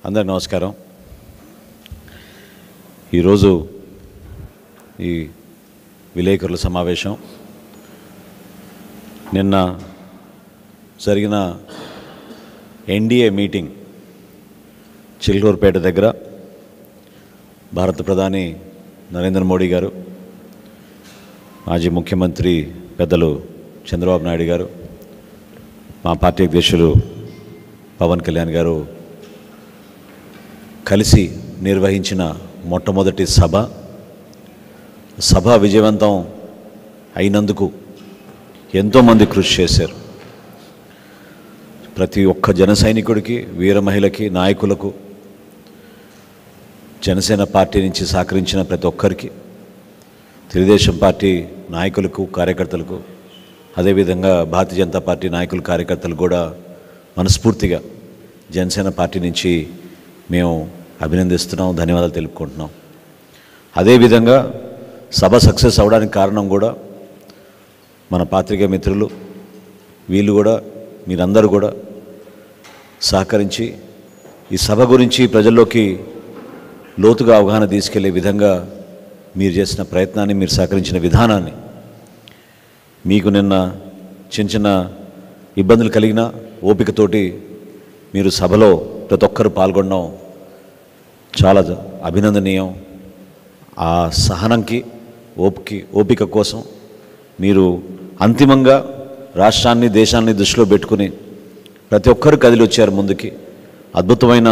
అందరికీ నమస్కారం. ఈరోజు ఈ విలేకరుల సమావేశం నిన్న జరిగిన ఎన్డీఏ మీటింగ్ చిల్కూరుపేట దగ్గర భారత ప్రధాని నరేంద్ర మోడీ గారు, మాజీ ముఖ్యమంత్రి పెద్దలు చంద్రబాబు నాయుడు గారు, మా పార్టీ అధ్యక్షులు పవన్ కళ్యాణ్ గారు కలిసి నిర్వహించిన మొట్టమొదటి సభ విజయవంతం అయినందుకు ఎంతోమంది కృషి చేశారు. ప్రతి ఒక్క జన సైనికుడికి, వీర మహిళకి, నాయకులకు, జనసేన పార్టీ నుంచి సహకరించిన ప్రతి ఒక్కరికి, తెలుగుదేశం పార్టీ నాయకులకు, కార్యకర్తలకు, అదేవిధంగా భారతీయ జనతా పార్టీ నాయకులు, కార్యకర్తలు కూడా మనస్ఫూర్తిగా జనసేన పార్టీ నుంచి మేము అభినందిస్తున్నాం, ధన్యవాదాలు తెలుపుకుంటున్నాం. అదేవిధంగా సభ సక్సెస్ అవ్వడానికి కారణం కూడా మన పాత్రికేయ మిత్రులు, వీళ్ళు కూడా, మీరందరూ కూడా సహకరించి ఈ సభ గురించి ప్రజల్లోకి లోతుగా అవగాహన తీసుకెళ్లే విధంగా మీరు చేసిన ప్రయత్నాన్ని, మీరు సహకరించిన విధానాన్ని, మీకు నిన్న చిన్న చిన్న ఇబ్బందులు కలిగిన ఓపికతోటి మీరు సభలో ప్రతి ఒక్కరు పాల్గొనడం చాలా అభినందనీయం. ఆ సహనంకి, ఓపిక కోసం మీరు అంతిమంగా రాష్ట్రాన్ని, దేశాన్ని దృష్టిలో పెట్టుకుని ప్రతి ఒక్కరు కదిలి వచ్చారు ముందుకి. అద్భుతమైన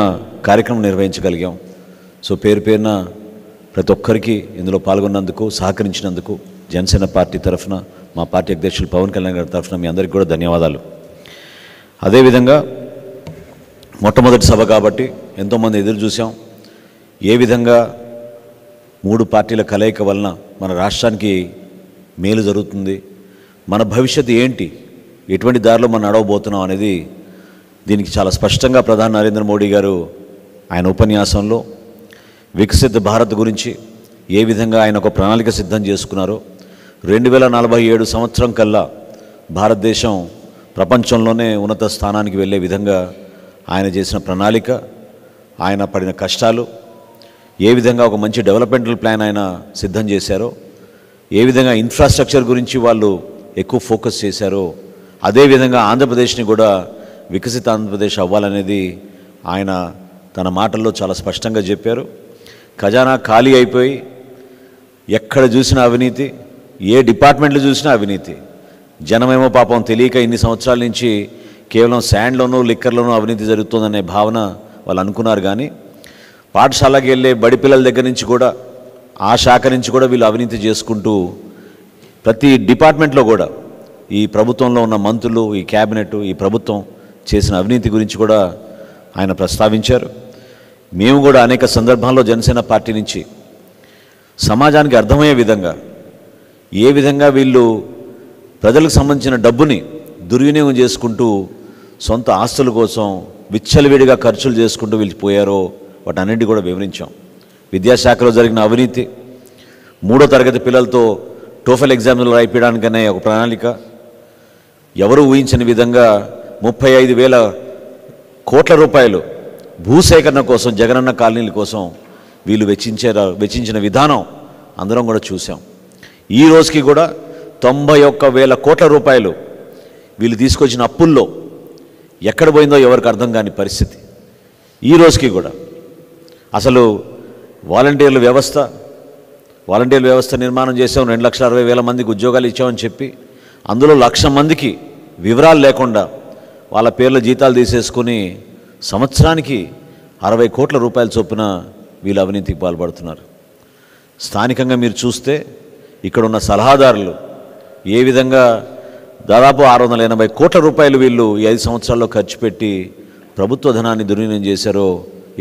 కార్యక్రమం నిర్వహించగలిగాం. సో పేరు పేరున ప్రతి ఒక్కరికి ఇందులో పాల్గొన్నందుకు, సహకరించినందుకు జనసేన పార్టీ తరఫున, మా పార్టీ అధ్యక్షులు పవన్ కళ్యాణ్ గారి తరఫున మీ అందరికీ కూడా ధన్యవాదాలు. అదేవిధంగా మొట్టమొదటి సభ కాబట్టి ఎంతోమంది ఎదురు చూసాం. ఏ విధంగా 3 పార్టీల కలయిక వలన మన రాష్ట్రానికి మేలు జరుగుతుంది, మన భవిష్యత్తు ఏంటి, ఎటువంటి దారిలో మనం నడవబోతున్నాం అనేది దీనికి చాలా స్పష్టంగా ప్రధాని నరేంద్ర మోడీ గారు ఆయన ఉపన్యాసంలో వికసిత భారత్ గురించి ఏ విధంగా ఆయన ఒక ప్రణాళిక సిద్ధం చేసుకున్నారో, 2047 సంవత్సరం కల్లా భారతదేశం ప్రపంచంలోనే ఉన్నత స్థానానికి వెళ్ళే విధంగా ఆయన చేసిన ప్రణాళిక, ఆయన పడిన కష్టాలు, ఏ విధంగా ఒక మంచి డెవలప్మెంటల్ ప్లాన్ ఆయన సిద్ధం చేశారో, ఏ విధంగా ఇన్ఫ్రాస్ట్రక్చర్ గురించి వాళ్ళు ఎక్కువ ఫోకస్ చేశారో, అదేవిధంగా ఆంధ్రప్రదేశ్ని కూడా వికసిత ఆంధ్రప్రదేశ్ అవ్వాలనేది ఆయన తన మాటల్లో చాలా స్పష్టంగా చెప్పారు. ఖజానా ఖాళీ అయిపోయి ఎక్కడ చూసినా అవినీతి, ఏ డిపార్ట్మెంట్లో చూసినా అవినీతి. జనమేమో పాపం తెలియక ఇన్ని సంవత్సరాల నుంచి కేవలం శాండ్లోనూ, లిక్కర్లోనూ అవినీతి జరుగుతుందనే భావన వాళ్ళు అనుకున్నారు. కానీ పాఠశాలకి వెళ్ళే బడి పిల్లల దగ్గర నుంచి కూడా, ఆ శాఖ నుంచి కూడా వీళ్ళు అవినీతి చేసుకుంటూ ప్రతి డిపార్ట్మెంట్లో కూడా ఈ ప్రభుత్వంలో ఉన్న మంత్రులు, ఈ క్యాబినెట్, ఈ ప్రభుత్వం చేసిన అవినీతి గురించి కూడా ఆయన ప్రస్తావించారు. మేము కూడా అనేక సందర్భాల్లో జనసేన పార్టీ నుంచి సమాజానికి అర్థమయ్యే విధంగా, ఏ విధంగా వీళ్ళు ప్రజలకు సంబంధించిన డబ్బుని దుర్వినియోగం చేసుకుంటూ సొంత ఆస్తుల కోసం విచ్చలవిడిగా ఖర్చులు చేసుకుంటూ వీళ్ళు పోయారో వాటన్నింటి కూడా వివరించాం. విద్యాశాఖలో జరిగిన అవినీతి, 3వ తరగతి పిల్లలతో టోఫెల్ ఎగ్జామ్లు రాయిపించడానికనే ఒక ప్రణాళిక, ఎవరు ఊహించని విధంగా 35,000 కోట్ల రూపాయలు భూసేకరణ కోసం, జగనన్న కాలనీల కోసం వీళ్ళు వెచ్చించిన విధానం అందరం కూడా చూసాం. ఈ రోజుకి కూడా 91,000 కోట్ల రూపాయలు వీళ్ళు తీసుకొచ్చిన అప్పుల్లో ఎక్కడ పోయిందో ఎవరికి అర్థం కాని పరిస్థితి. ఈ రోజుకి కూడా అసలు వాలంటీర్ల వ్యవస్థ నిర్మాణం చేసాం, 2,60,000 మందికి ఉద్యోగాలు ఇచ్చామని చెప్పి అందులో 1,00,000 మందికి వివరాలు లేకుండా వాళ్ళ పేర్ల జీతాలు తీసేసుకుని సంవత్సరానికి 60 కోట్ల రూపాయల చొప్పున వీళ్ళు అవినీతికి పాల్పడుతున్నారు. స్థానికంగా మీరు చూస్తే ఇక్కడ ఉన్న సలహాదారులు ఏ విధంగా దాదాపు 680 కోట్ల రూపాయలు వీళ్ళు ఈ 5 సంవత్సరాల్లో ఖర్చు పెట్టి ప్రభుత్వ ధనాన్ని దుర్వినియోగం చేశారో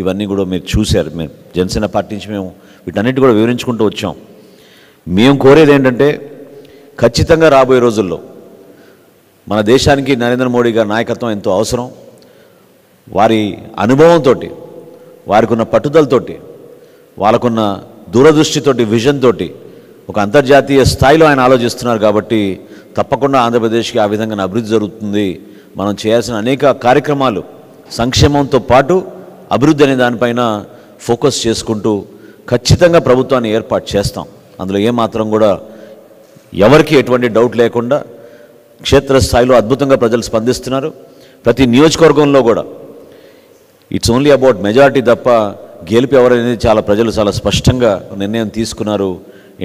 ఇవన్నీ కూడా మీరు చూశారు. మేము జనసేన పార్టీ నుంచి మేము వీటన్నిటి కూడా వివరించుకుంటూ వచ్చాం. మేము కోరేది ఏంటంటే, ఖచ్చితంగా రాబోయే రోజుల్లో మన దేశానికి నరేంద్ర మోడీ గారి నాయకత్వం ఎంతో అవసరం. వారి అనుభవంతో, వారికి ఉన్న పట్టుదలతోటి, వాళ్ళకున్న దూరదృష్టితోటి, విజన్ తోటి ఒక అంతర్జాతీయ స్థాయిలో ఆయన ఆలోచిస్తున్నారు. కాబట్టి తప్పకుండా ఆంధ్రప్రదేశ్కి ఆ విధంగా అభివృద్ధి జరుగుతుంది. మనం చేయాల్సిన అనేక కార్యక్రమాలు సంక్షేమంతో పాటు అభివృద్ధి అనే దానిపైన ఫోకస్ చేసుకుంటూ ఖచ్చితంగా ప్రభుత్వాన్ని ఏర్పాటు చేస్తాం. అందులో ఏమాత్రం కూడా ఎవరికి ఎటువంటి డౌట్ లేకుండా క్షేత్రస్థాయిలో అద్భుతంగా ప్రజలు స్పందిస్తున్నారు. ప్రతి నియోజకవర్గంలో కూడా ఇట్స్ ఓన్లీ అబౌట్ మెజారిటీ తప్ప గెలుపు ఎవరనేది ప్రజలు చాలా స్పష్టంగా నిర్ణయం తీసుకున్నారు.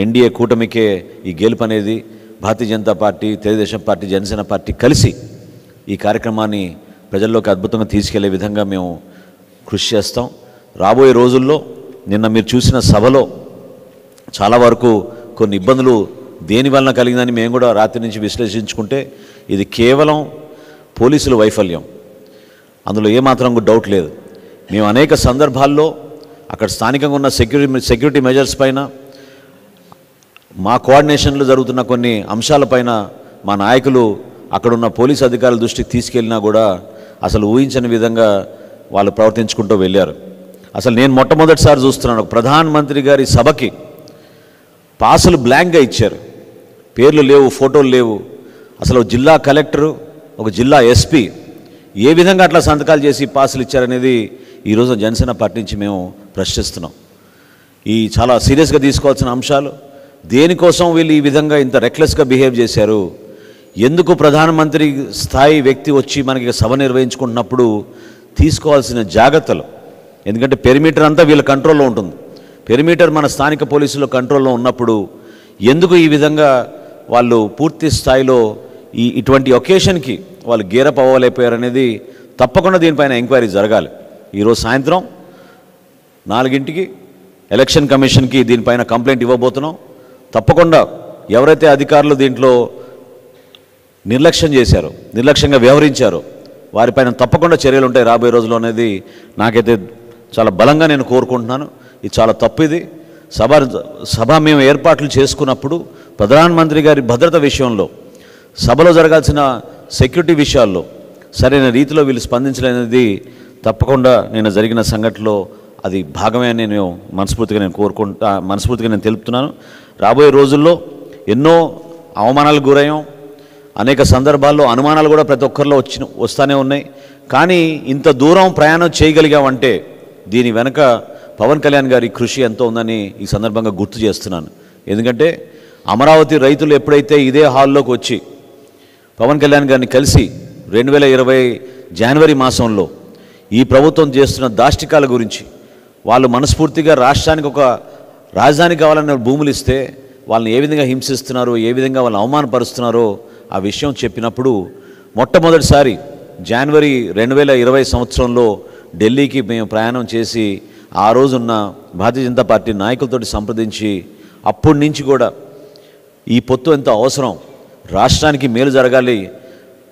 ఎన్డీఏ కూటమికే ఈ గెలుపు అనేది. Bharatiya Janata party, Telugu Desam party, Janasena party కలిసి ఈ కార్యక్రమాన్ని ప్రజల్లోకి అద్భుతంగా తీసుకెళ్లే విధంగా మేము కృషి చేస్తాం. రాబోయే రోజుల్లో నిన్న మీరు చూసిన సభలో చాలా వరకు కొన్ని ఇబ్బందులు దేనివలన కలిగిందని మేము కూడా రాత్రి నుంచి విశ్లేషించుకుంటే ఇది కేవలం పోలీసుల వైఫల్యం, అందులో ఏమాత్రం డౌట్ లేదు. మేము అనేక సందర్భాల్లో అక్కడ స్థానికంగా ఉన్న సెక్యూరిటీ మెజర్స్ పైన, మా కోఆర్డినేషన్లో జరుగుతున్న కొన్ని అంశాలపైన మా నాయకులు అక్కడున్న పోలీసు అధికారుల దృష్టికి తీసుకెళ్ళినా కూడా అసలు ఊహించని విధంగా వాళ్ళు ప్రవర్తించుకుంటూ వెళ్ళారు. అసలు నేను మొట్టమొదటిసారి చూస్తున్నాను, ప్రధానమంత్రి గారి సభకి పాసులు బ్లాంక్గా ఇచ్చారు, పేర్లు లేవు, ఫోటోలు లేవు. అసలు జిల్లా కలెక్టరు, ఒక జిల్లా ఎస్పీ ఏ విధంగా అట్లా సంతకాలు చేసి పాసులు ఇచ్చారనేది ఈరోజు జనసేన పార్టీ నుంచి మేము ప్రశ్నిస్తున్నాం. ఈ చాలా సీరియస్గా తీసుకోవాల్సిన అంశాలు. దేనికోసం వీళ్ళు ఈ విధంగా ఇంత రెక్లెస్గా బిహేవ్ చేశారు? ఎందుకు ప్రధానమంత్రి స్థాయి వ్యక్తి వచ్చి మనకి సభ నిర్వహించుకుంటున్నప్పుడు తీసుకోవాల్సిన జాగ్రత్తలు, ఎందుకంటే పెరిమీటర్ అంతా వీళ్ళ కంట్రోల్లో ఉంటుంది. పెరిమీటర్ మన స్థానిక పోలీసుల కంట్రోల్లో ఉన్నప్పుడు ఎందుకు ఈ విధంగా వాళ్ళు పూర్తి స్థాయిలో ఇటువంటి ఒకేషన్కి వాళ్ళు గేరప్ అవ్వలేకపోయారనేది తప్పకుండా దీనిపైన ఎంక్వైరీ జరగాలి. ఈరోజు సాయంత్రం 4 ఎలక్షన్ కమిషన్కి దీనిపైన కంప్లైంట్ ఇవ్వబోతున్నాం. తప్పకుండా ఎవరైతే అధికారులు దీంట్లో నిర్లక్ష్యంగా వ్యవహరించారో వారిపైన తప్పకుండా చర్యలు ఉంటాయి రాబోయే రోజుల్లో అనేది నాకైతే చాలా బలంగా నేను కోరుకుంటున్నాను. ఇది చాలా తప్పు. ఇది సభ మేము ఏర్పాట్లు చేసుకున్నప్పుడు ప్రధానమంత్రి గారి భద్రత విషయంలో, సభలో జరగాల్సిన సెక్యూరిటీ విషయాల్లో సరైన రీతిలో వీళ్ళు స్పందించలేనిది తప్పకుండా నేను జరిగిన సంఘటనలో అది భాగమే అని నేను మనస్ఫూర్తిగా నేను తెలుపుతున్నాను. రాబోయే రోజుల్లో ఎన్నో అవమానాలకు గురయ్యాం. అనేక సందర్భాల్లో అనుమానాలు కూడా ప్రతి ఒక్కరిలో వస్తూనే ఉన్నాయి. కానీ ఇంత దూరం ప్రయాణం చేయగలిగామంటే దీని వెనక పవన్ కళ్యాణ్ గారి కృషి ఎంతో ఉందని ఈ సందర్భంగా గుర్తు చేస్తున్నాను. ఎందుకంటే అమరావతి రైతులు ఎప్పుడైతే ఇదే హాల్లోకి వచ్చి పవన్ కళ్యాణ్ గారిని కలిసి 2020 జనవరి మాసంలో ఈ ప్రభుత్వం చేస్తున్న దాష్టికాల గురించి, వాళ్ళు మనస్ఫూర్తిగా రాష్ట్రానికి ఒక రాజధాని కావాలన్న భూములు ఇస్తే వాళ్ళని ఏ విధంగా హింసిస్తున్నారో, ఏ విధంగా వాళ్ళని అవమానపరుస్తున్నారో ఆ విషయం చెప్పినప్పుడు మొట్టమొదటిసారి జనవరి 2020 సంవత్సరంలో ఢిల్లీకి మేము ప్రయాణం చేసి ఆ రోజున్న భారతీయ జనతా పార్టీ నాయకులతో సంప్రదించి అప్పటి నుంచి కూడా ఈ పొత్తు ఎంత అవసరం, రాష్ట్రానికి మేలు జరగాలి,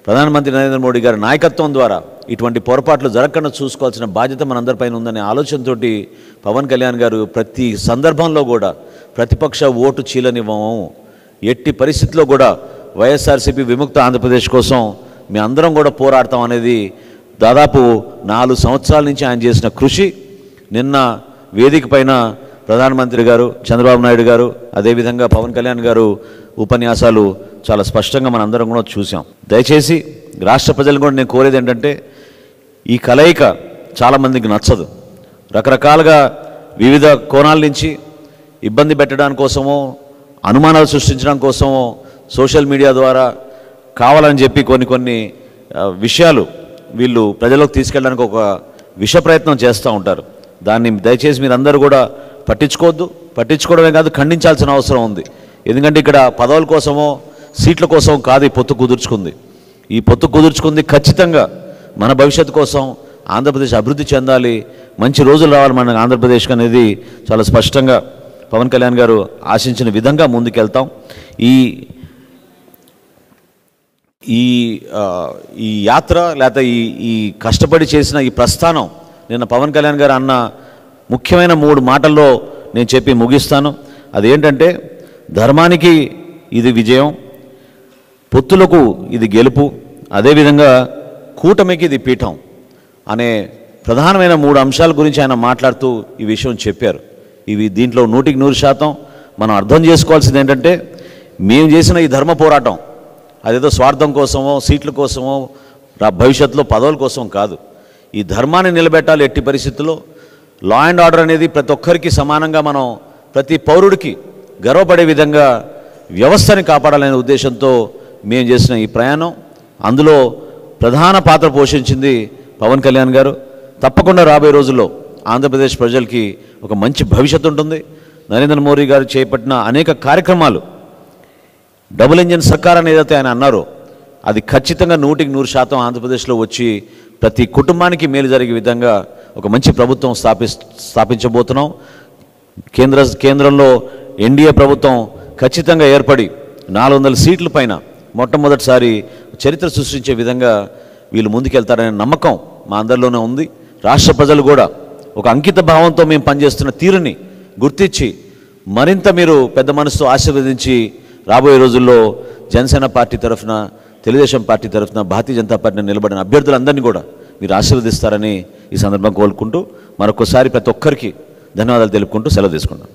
ప్రధానమంత్రి నరేంద్ర మోడీ గారి నాయకత్వం ద్వారా ఇటువంటి పొరపాట్లు జరగకుండా చూసుకోవాల్సిన బాధ్యత మనందరిపైన ఉందనే ఆలోచనతోటి పవన్ కళ్యాణ్ గారు ప్రతి సందర్భంలో కూడా ప్రతిపక్ష ఓటు చీలనివ్వము, ఎట్టి పరిస్థితుల్లో కూడా వైఎస్ఆర్సీపీ విముక్త ఆంధ్రప్రదేశ్ కోసం మీ అందరం కూడా పోరాడతాం అనేది దాదాపు 4 సంవత్సరాల నుంచి ఆయన చేసిన కృషి. నిన్న వేదిక పైన ప్రధానమంత్రి గారు, చంద్రబాబు నాయుడు గారు, అదేవిధంగా పవన్ కళ్యాణ్ గారు ఉపన్యాసాలు చాలా స్పష్టంగా మనందరం కూడా చూసాం. దయచేసి రాష్ట్ర ప్రజలు కూడా నేను కోరేది ఏంటంటే, ఈ కలయిక చాలామందికి నచ్చదు. రకరకాలుగా వివిధ కోణాల నుంచి ఇబ్బంది పెట్టడానికి కోసమో, అనుమానాలు సృష్టించడం కోసమో సోషల్ మీడియా ద్వారా కావాలని చెప్పి కొన్ని విషయాలు వీళ్ళు ప్రజలకు తీసుకెళ్ళడానికి ఒక విష ప్రయత్నం చేస్తూ ఉంటారు. దాన్ని దయచేసి మీరందరూ కూడా పట్టించుకోవడమే కాదు, ఖండించాల్సిన అవసరం ఉంది. ఎందుకంటే ఇక్కడ పదవుల కోసమో సీట్ల కోసం కాదు ఈ పొత్తు కుదుర్చుకుంది. ఈ పొత్తు కుదుర్చుకుంది ఖచ్చితంగా మన భవిష్యత్తు కోసం, ఆంధ్రప్రదేశ్ అభివృద్ధి చెందాలి, మంచి రోజులు రావాలి మన ఆంధ్రప్రదేశ్కి అనేది చాలా స్పష్టంగా పవన్ కళ్యాణ్ గారు ఆశించిన విధంగా ముందుకెళ్తాం. ఈ యాత్ర లేకపోతే ఈ కష్టపడి చేసిన ఈ ప్రస్థానం నిన్న పవన్ కళ్యాణ్ గారు అన్న ముఖ్యమైన 3 మాటల్లో నేను చెప్పి ముగిస్తాను. అదేంటంటే, ధర్మానికి ఇది విజయం, పొత్తులకు ఇది గెలుపు, అదేవిధంగా కూటమికి ఇది పీఠం అనే ప్రధానమైన 3 అంశాల గురించి ఆయన మాట్లాడుతూ ఈ విషయం చెప్పారు. ఇవి దీంట్లో 100% మనం అర్థం చేసుకోవాల్సింది ఏంటంటే, మేము చేసిన ఈ ధర్మ పోరాటం అదేదో స్వార్థం కోసమో, సీట్ల కోసమో, భవిష్యత్తులో పదవుల కోసం కాదు. ఈ ధర్మాన్ని నిలబెట్టాలి. ఎట్టి పరిస్థితుల్లో లా అండ్ ఆర్డర్ అనేది ప్రతి ఒక్కరికి సమానంగా మనం ప్రతి పౌరుడికి గర్వపడే విధంగా వ్యవస్థని కాపాడాలనే ఉద్దేశంతో మేము చేసిన ఈ ప్రయాణం, అందులో ప్రధాన పాత్ర పోషించింది పవన్ కళ్యాణ్ గారు. తప్పకుండా రాబోయే రోజుల్లో ఆంధ్రప్రదేశ్ ప్రజలకి ఒక మంచి భవిష్యత్తు ఉంటుంది. నరేంద్ర మోడీ గారు చేపట్టిన అనేక కార్యక్రమాలు, డబుల్ ఇంజిన్ సర్కార్ అని ఏదైతే ఆయన అన్నారో అది ఖచ్చితంగా 100% ఆంధ్రప్రదేశ్లో వచ్చి ప్రతి కుటుంబానికి మేలు జరిగే విధంగా ఒక మంచి ప్రభుత్వం స్థాపించబోతున్నాం. కేంద్రంలో ఎన్డీఏ ప్రభుత్వం ఖచ్చితంగా ఏర్పడి 400 సీట్ల పైన మొట్టమొదటిసారి చరిత్ర సృష్టించే విధంగా వీళ్ళు ముందుకెళ్తారనే నమ్మకం మా అందరిలోనే ఉంది. రాష్ట్ర ప్రజలు కూడా ఒక అంకిత భావంతో మేము పనిచేస్తున్న తీరుని గుర్తించి మరింత మీరు పెద్ద మనసుతో ఆశీర్వదించి రాబోయే రోజుల్లో జనసేన పార్టీ తరఫున, తెలుగుదేశం పార్టీ తరఫున, భారతీయ జనతా పార్టీని నిలబడిన అభ్యర్థులందరినీ కూడా మీరు ఆశీర్వదిస్తారని ఈ సందర్భంగా కోరుకుంటూ మరొకసారి ప్రతి ఒక్కరికి ధన్యవాదాలు తెలుపుకుంటూ సెలవు తీసుకుంటాం.